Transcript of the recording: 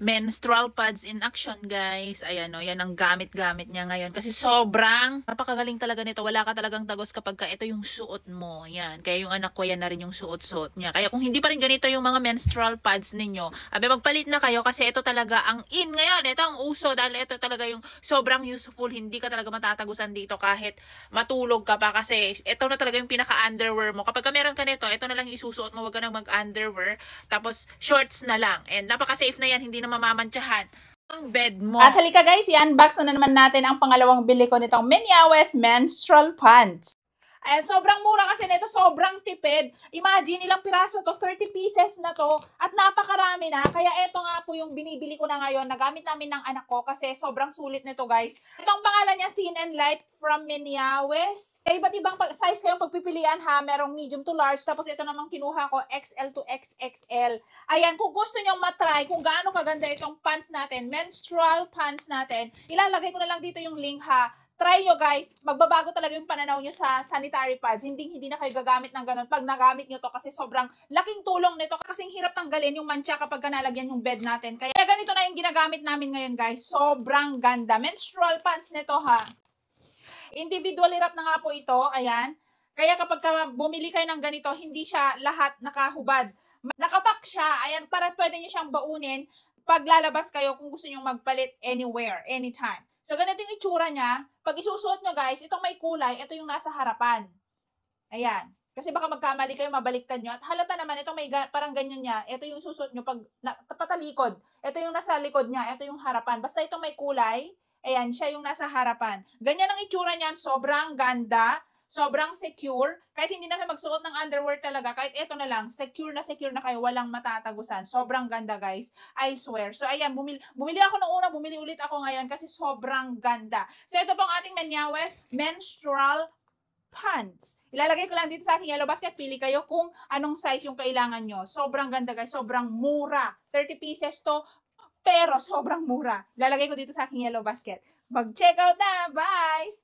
menstrual pads in action, guys. Ayan, o, yan ang gamit-gamit niya ngayon. Kasi sobrang napakagaling talaga nito. Wala ka talagang tagos kapag ka ito yung suot mo. Yan. Kaya yung anak ko, yan na rin yung suot-suot niya. Kaya kung hindi pa rin ganito yung mga menstrual pads ninyo, magpalit na kayo kasi ito talaga ang in ngayon. Ito ang uso dahil ito talaga yung sobrang useful. Hindi ka talaga matatagusan dito kahit matulog ka pa kasi ito na talaga yung pinaka-underwear mo. Kapag ka meron ka nito, ito na lang isusuot mo. Huwag ka na mag-underwear. Tapos, shorts na lang. And napaka-safe na yan. Hindi na mamamantsahan ang bed mo. At halika guys, i-unbox na naman natin ang pangalawang bili ko nitong Minyawes menstrual pants. Ayan, sobrang mura kasi nito, sobrang tipid. Imagine, ilang piraso to, 30 pieces na to, at napakarami na. Kaya eto nga po yung binibili ko na ngayon, nagamit namin ng anak ko kasi sobrang sulit nito guys. Itong pangalan niya, Thin and Light from Minyawes. Iba't ibang size kayong pagpipilian ha, merong medium to large, tapos ito namang kinuha ko, XL to XXL. Ayan, kung gusto nyong matry kung gaano kaganda itong pants natin, menstrual pants natin, ilalagay ko na lang dito yung link ha. Try nyo guys, magbabago talaga yung pananaw nyo sa sanitary pads. Hindi na kayo gagamit ng ganun pag nagamit nyo to kasi sobrang laking tulong nito. Kasing hirap tanggalin yung mancha kapag nalagyan yung bed natin. Kaya ganito na yung ginagamit namin ngayon guys. Sobrang ganda. Menstrual pants nito ha. Individually wrap na nga po ito. Ayan. Kaya kapag bumili kayo ng ganito, hindi siya lahat nakahubad. Nakapack siya. Ayan, para pwede nyo siyang baunin pag lalabas kayo kung gusto nyo magpalit anywhere, anytime. So, ganito yung itsura niya. Pag isusuot nyo guys, itong may kulay, ito yung nasa harapan. Ayan. Kasi baka magkamali kayo, mabaliktad nyo. At halata naman, itong may parang ganyan niya. Ito yung isusuot nyo pag patalikod. Ito yung nasa likod niya. Ito yung harapan. Basta itong may kulay, ayan, siya yung nasa harapan. Ganyan ang itsura niyan. Sobrang ganda. Sobrang secure. Kahit hindi na kayo magsuot ng underwear talaga, kahit ito na lang, secure na kayo, walang matatagusan. Sobrang ganda guys. I swear. So ayan, bumili ako nung una, bumili ulit ako ngayon kasi sobrang ganda. So ito pong ating Minyawes menstrual pants. Ilalagay ko lang dito sa aking yellow basket. Pili kayo kung anong size yung kailangan nyo. Sobrang ganda guys. Sobrang mura. 30 pieces to, pero sobrang mura. Ilalagay ko dito sa aking yellow basket. Mag-check out na. Bye!